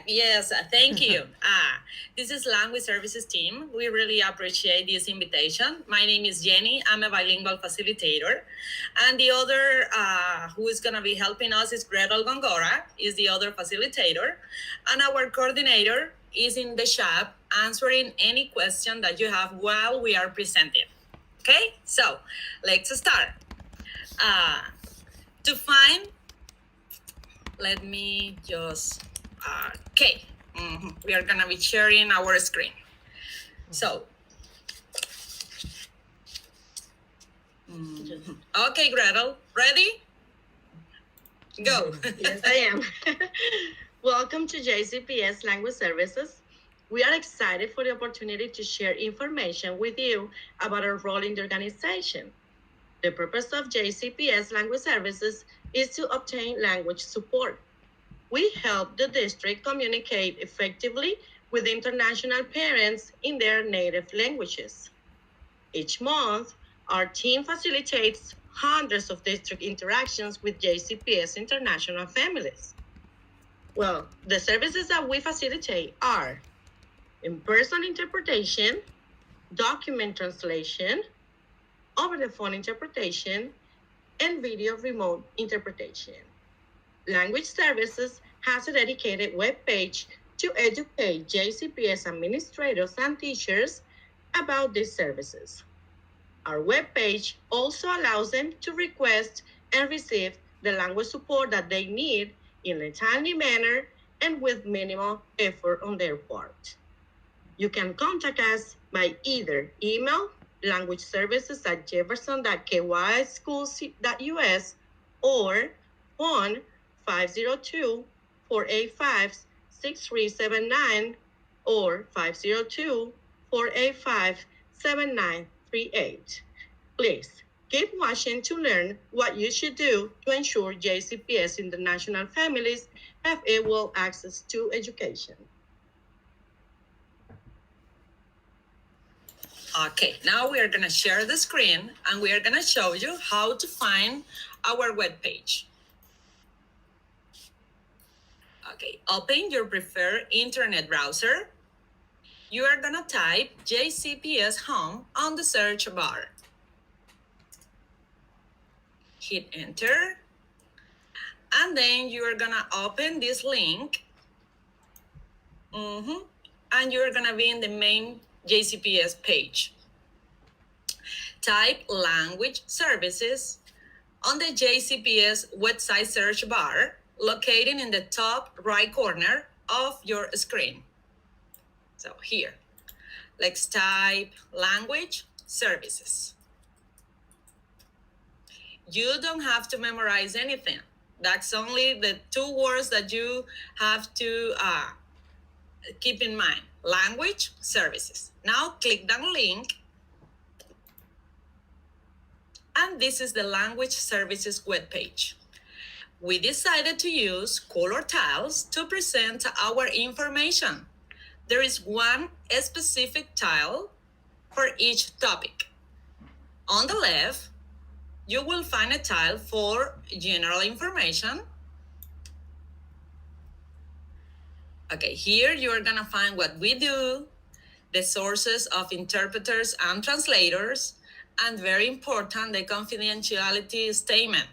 Yes, thank you. This is Language Services team. We really appreciate this invitation. My name is Jenny. I'm a bilingual facilitator. And the other who is going to be helping us is Gretel Gongora, is the other facilitator. And our coordinator is in the shop answering any question that you have while we are presenting. Okay, so let's start. To find, let me just, okay, we are gonna be sharing our screen. So, okay, Gretel, ready? Go. Yes, I am. Welcome to JCPS Language Services. We are excited for the opportunity to share information with you about our role in the organization. The purpose of JCPS Language Services is to obtain language support. We help the district communicate effectively with international parents in their native languages. Each month, our team facilitates hundreds of district interactions with JCPS international families. Well, the services that we facilitate are in-person interpretation, document translation, over-the-phone interpretation, and video remote interpretation. Language Services has a dedicated webpage to educate JCPS administrators and teachers about these services. Our webpage also allows them to request and receive the language support that they need in a timely manner and with minimal effort on their part. You can contact us by either email languageservices@jefferson.kyschools.us or phone 502-485-6379 or 502-485-7938. Please keep watching to learn what you should do to ensure JCPS international families have equal access to education. Okay, now we are gonna share the screen and we are gonna show you how to find our webpage. Okay, open your preferred internet browser. You are gonna type JCPS Home on the search bar. Hit enter. And then you are gonna open this link. And you're gonna be in the main JCPS page. Type language services on the JCPS website search bar located in the top right corner of your screen. So here, let's type language services. You don't have to memorize anything. That's only the two words that you have to keep in mind. Language services. Now click that link. And this is the language services webpage. We decided to use color tiles to present our information. There is one specific tile for each topic. On the left, you will find a tile for general information. Okay, here you're gonna find what we do, the sources of interpreters and translators, and very important, the confidentiality statement.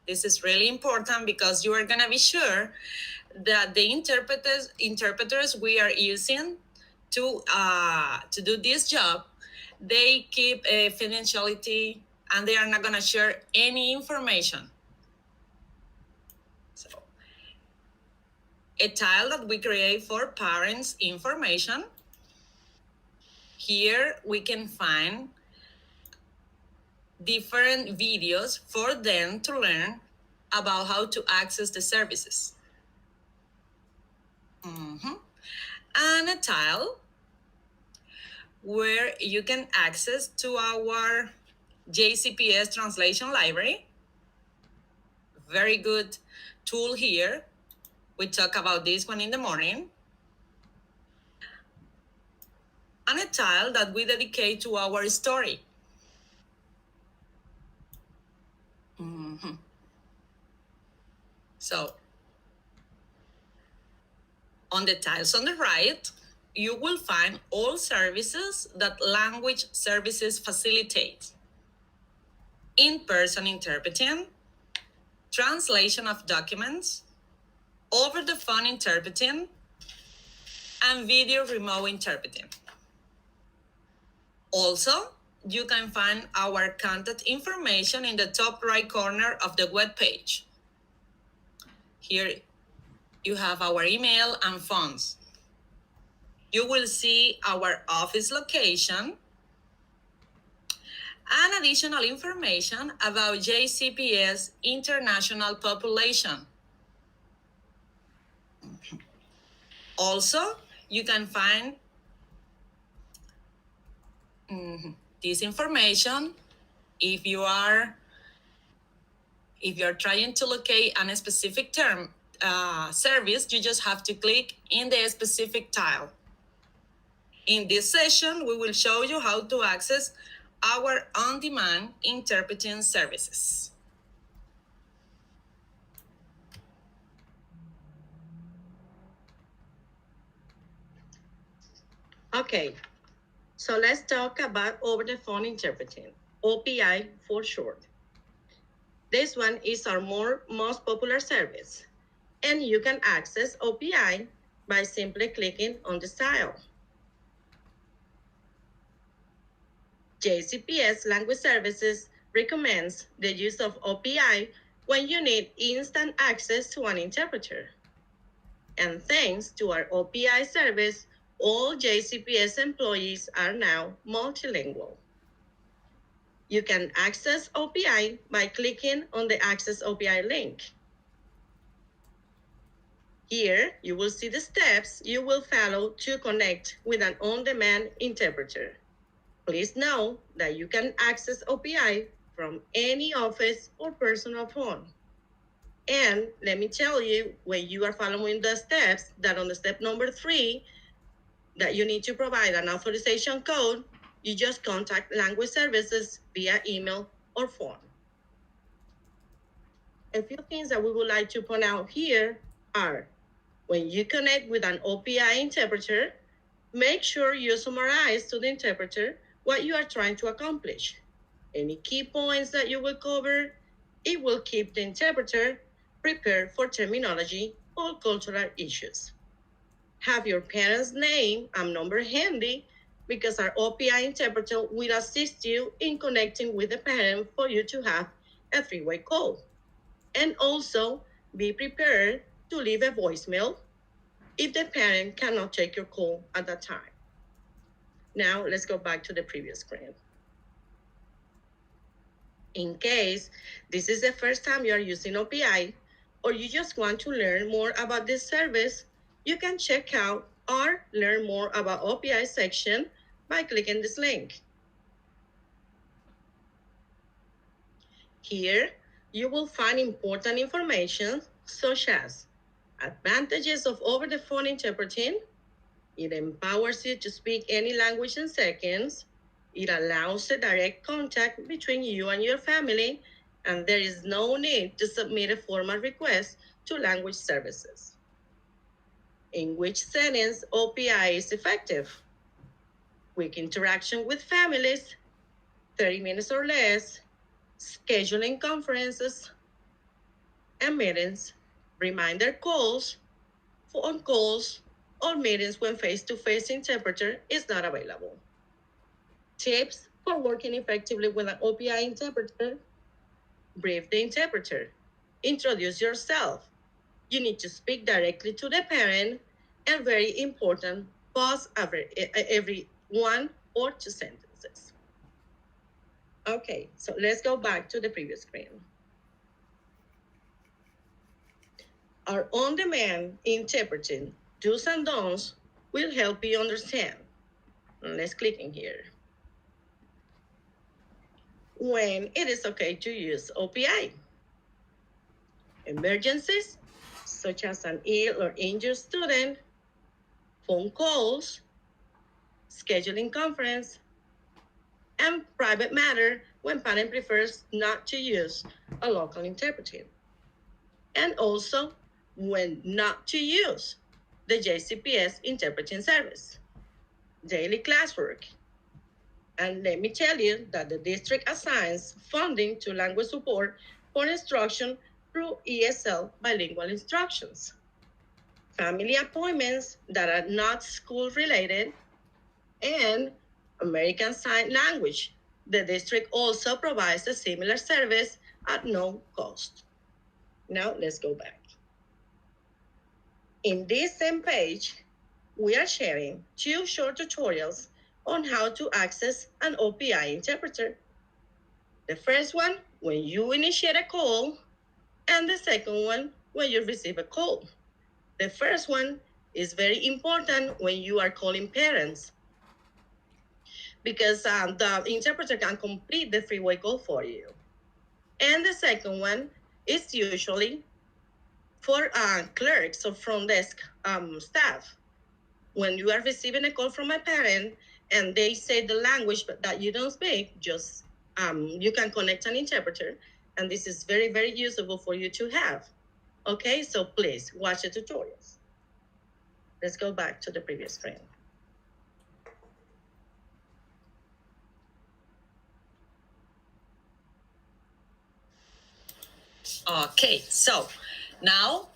This is really important because you are gonna be sure that the interpreters we are using to do this job, they keep a confidentiality and they are not gonna share any information. So, a tile that we create for parents' information. Here we can find different videos for them to learn about how to access the services. And a tile where you can access to our JCPS translation library. Very good tool here. We talk about this one in the morning. And a tile that we dedicate to our story. So On the tiles on the right, you will find all services that language services facilitate. In-person interpreting, translation of documents, over-the-phone interpreting, and video remote interpreting. Also, you can find our contact information in the top right corner of the web page. Here you have our email and phones. You will see our office location and additional information about JCPS international population. Also, you can find this information if you're trying to locate a specific term service. You just have to click in the specific tile. In this session, we will show you how to access our on-demand interpreting services. Okay, so let's talk about over-the-phone interpreting, OPI for short. This one is our most popular service, and you can access OPI by simply clicking on the tile. JCPS Language Services recommends the use of OPI when you need instant access to an interpreter. And thanks to our OPI service, all JCPS employees are now multilingual. You can access OPI by clicking on the Access OPI link. Here, you will see the steps you will follow to connect with an on-demand interpreter. Please know that you can access OPI from any office or personal phone. And let me tell you, when you are following the steps, that on the step number 3, that you need to provide an authorization code, you just contact language services via email or phone. A few things that we would like to point out here are, when you connect with an OPI interpreter, make sure you summarize to the interpreter what you are trying to accomplish. Any key points that you will cover, it will keep the interpreter prepared for terminology or cultural issues. Have your parent's name and number handy, because our OPI interpreter will assist you in connecting with the parent for you to have a three-way call. And also be prepared to leave a voicemail if the parent cannot take your call at that time. Now let's go back to the previous screen. In case this is the first time you are using OPI, or you just want to learn more about this service, you can check out our Learn More About OPI section by clicking this link. Here, you will find important information such as advantages of over-the-phone interpreting. It empowers you to speak any language in seconds. It allows a direct contact between you and your family, and there is no need to submit a formal request to language services. In which settings OPI is effective? Quick interaction with families, 30 minutes or less, scheduling conferences and meetings, reminder calls, phone calls, or meetings when face-to-face interpreter is not available. Tips for working effectively with an OPI interpreter: brief the interpreter, introduce yourself. You need to speak directly to the parent, and very important, pause every 1 or 2 sentences. Okay, so let's go back to the previous screen. Our on-demand interpreting do's and don'ts will help you understand. Let's click in here. When it is okay to use OPI. Emergencies, such as an ill or injured student, phone calls, scheduling conference, and private matter when parent prefers not to use a local interpreter. And also when not to use, the JCPS interpreting service, daily classwork. And let me tell you that the district assigns funding to language support for instruction through ESL bilingual instructions, family appointments that are not school related, and American Sign Language. The district also provides a similar service at no cost. Now let's go back. In this same page, we are sharing 2 short tutorials on how to access an OPI interpreter. The first one, when you initiate a call, and the second one, when you receive a call. The first one is very important when you are calling parents, because the interpreter can complete the freeway call for you. And the second one is usually for clerks or front desk staff. When you are receiving a call from a parent and they say the language that you don't speak, just you can connect an interpreter, and this is very, very useful for you to have. Okay, so please watch the tutorials. Let's go back to the previous screen. Okay, so now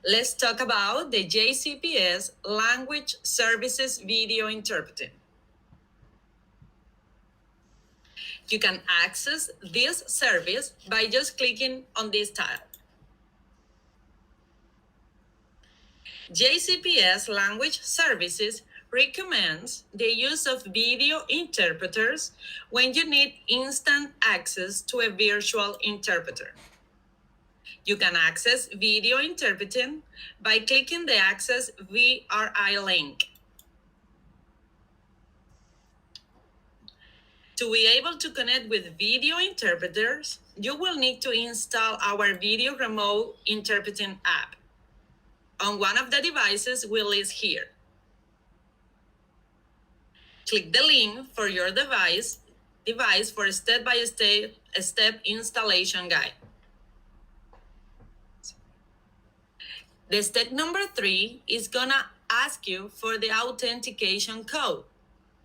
let's talk about the JCPS Language Services Video Interpreting. You can access this service by just clicking on this tile. JCPS Language Services recommends the use of video interpreters when you need instant access to a virtual interpreter. You can access video interpreting by clicking the Access VRI link. To be able to connect with video interpreters, you will need to install our Video Remote Interpreting app on one of the devices we list here. Click the link for your device for a step-by-step installation guide. The step number 3 is gonna ask you for the authentication code.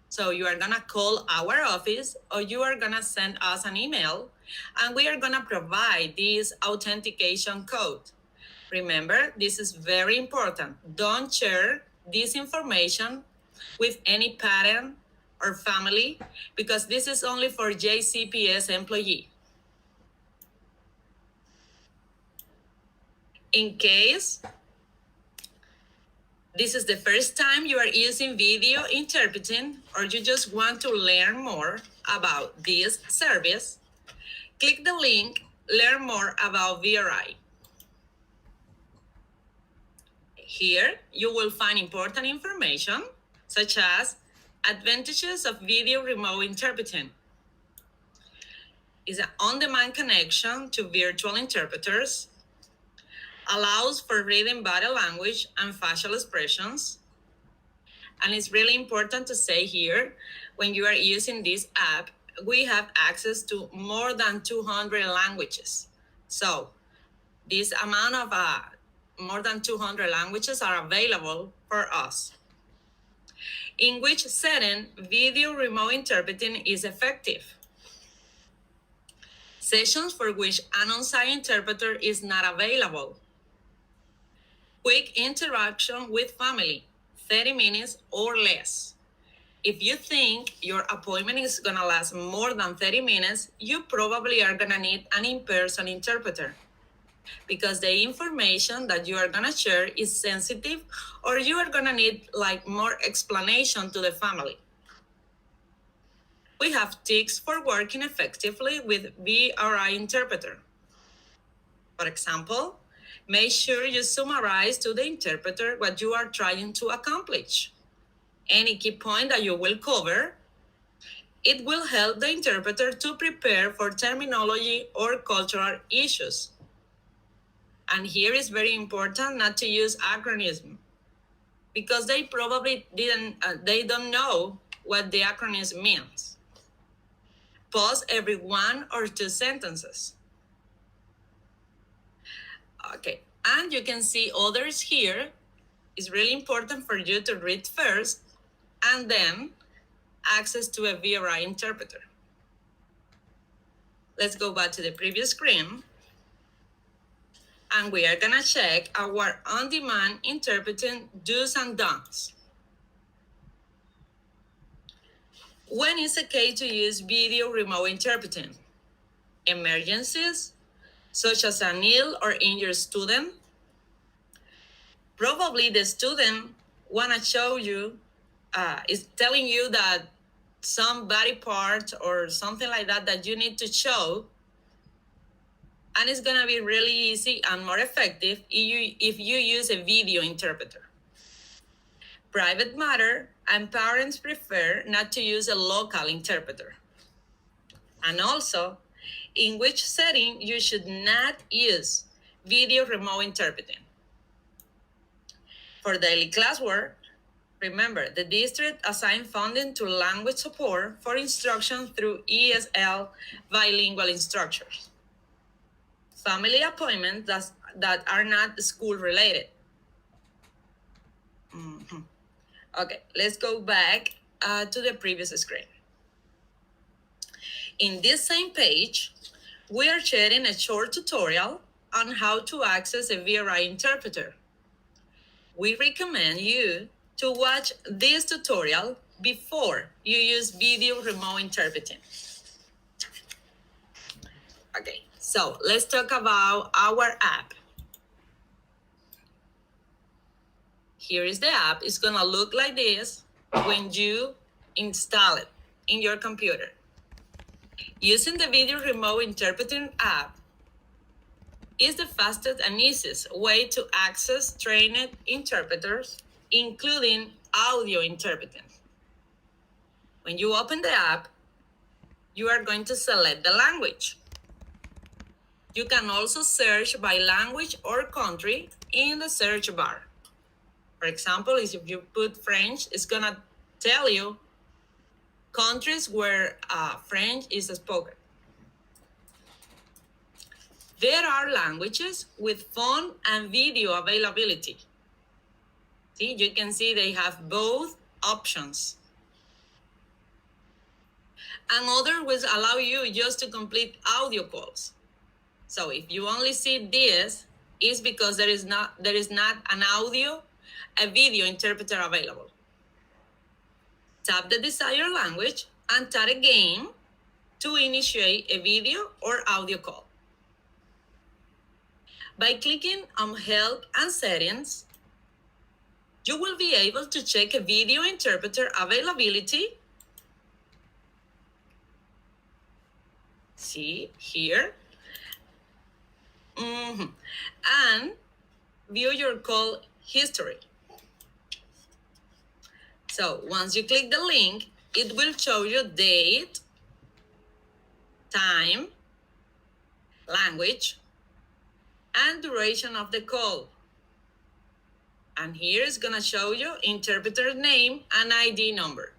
So you are gonna call our office or you are gonna send us an email and we are gonna provide this authentication code. Remember, this is very important. Don't share this information with any parent or family because this is only for JCPS employee. In case this is the first time you are using video interpreting or you just want to learn more about this service, click the link, Learn More About VRI. Here, you will find important information such as advantages of video remote interpreting. Is an on-demand connection to virtual interpreters, allows for reading body language and facial expressions. And it's really important to say here, when you are using this app, we have access to more than 200 languages. So this amount of more than 200 languages are available for us. In which setting video remote interpreting is effective? Sessions for which an on-site interpreter is not available. Quick interaction with family, 30 minutes or less. If you think your appointment is gonna last more than 30 minutes, you probably are gonna need an in-person interpreter because the information that you are gonna share is sensitive or you are gonna need like more explanation to the family. We have tips for working effectively with VRI interpreter. For example, make sure you summarize to the interpreter what you are trying to accomplish. Any key point that you will cover, it will help the interpreter to prepare for terminology or cultural issues. And here is very important not to use acronym because they probably they don't know what the acronym means. Pause every 1 or 2 sentences. Okay, and you can see others here It's really important for you to read first and then access to a VRI interpreter. Let's go back to the previous screen. And we are gonna check our on-demand interpreting do's and don'ts. When is it okay to use video remote interpreting? Emergencies, such as an ill or injured student. Probably the student wanna show you, is telling you that some body part or something like that you need to show, and it's gonna be really easy and more effective if you use a video interpreter. Private matter, and parents prefer not to use a local interpreter. And also, in which setting you should not use video remote interpreting. For daily classwork, remember, the district assigned funding to language support for instruction through ESL bilingual instructors. Family appointments that are not school related. Okay, let's go back to the previous screen. In this same page, we are sharing a short tutorial on how to access a VRI interpreter. We recommend you to watch this tutorial before you use video remote interpreting. Okay, so let's talk about our app. Here is the app. It's gonna look like this when you install it in your computer. Using the video remote interpreting app is the fastest and easiest way to access trained interpreters, including audio interpreting. When you open the app, you are going to select the language. You can also search by language or country in the search bar. For example, if you put French, it's gonna tell you countries where French is spoken. There are languages with phone and video availability. See, you can see they have both options. And other will allow you just to complete audio calls. So if you only see this, it's because there is not an a video interpreter available. Tap the desired language and tap again to initiate a video or audio call. By clicking on Help and Settings, you will be able to check a video interpreter availability. See here. And view your call history. So once you click the link, it will show you date, time, language, and duration of the call. And here is gonna show you interpreter name and ID number.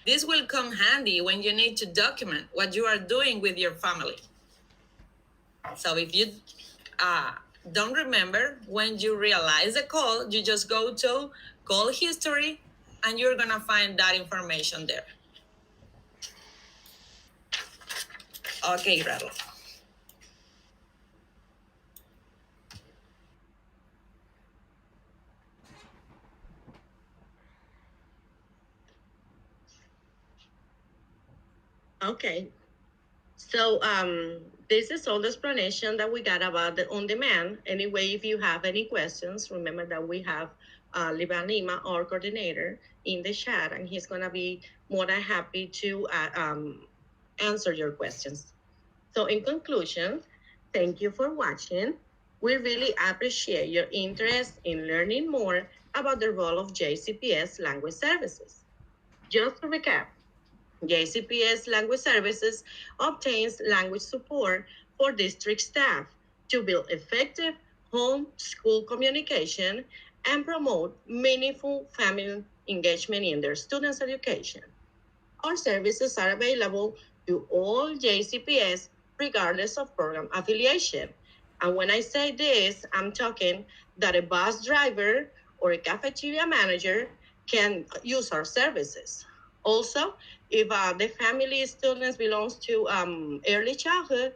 This will come handy when you need to document what you are doing with your family. So if you don't remember when you realize the call, you just go to call history and you're gonna find that information there. Okay, Gretel. Okay. So this is all the explanation that we got about the on-demand. Anyway, if you have any questions, remember that we have Liban Lima, our coordinator, in the chat, and he's going to be more than happy to answer your questions. So in conclusion, thank you for watching. We really appreciate your interest in learning more about the role of JCPS Language Services. Just to recap, JCPS Language Services obtains language support for district staff to build effective home-school communication and promote meaningful family engagement in their students' education. Our services are available to all JCPS regardless of program affiliation, And when I say this, I'm talking that a bus driver or a cafeteria manager can use our services. Also, if the family students belongs to early childhood,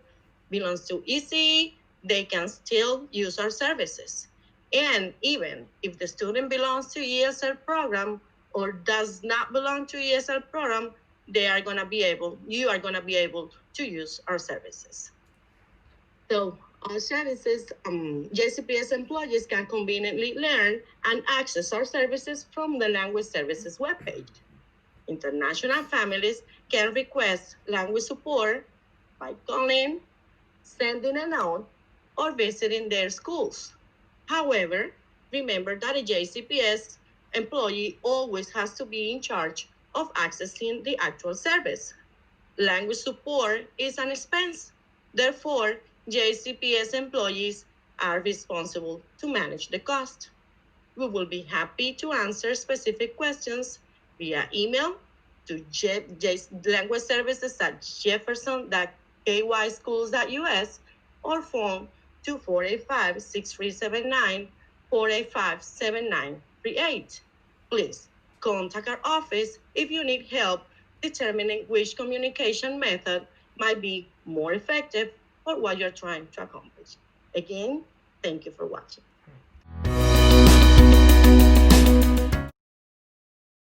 belongs to ECE, they can still use our services. And even if the student belongs to ESL program or does not belong to ESL program, you are gonna be able to use our services. So our services, JCPS employees can conveniently learn and access our services from the Language Services webpage. International families can request language support by calling, sending a note, or visiting their schools. However, remember that a JCPS employee always has to be in charge of accessing the actual service. Language support is an expense. Therefore, JCPS employees are responsible to manage the cost. We will be happy to answer specific questions via email to language services at jefferson.kyschools.us or phone to 485-6379, 485-7938. Please contact our office if you need help determining which communication method might be more effective for what you're trying to accomplish. Again, thank you for watching.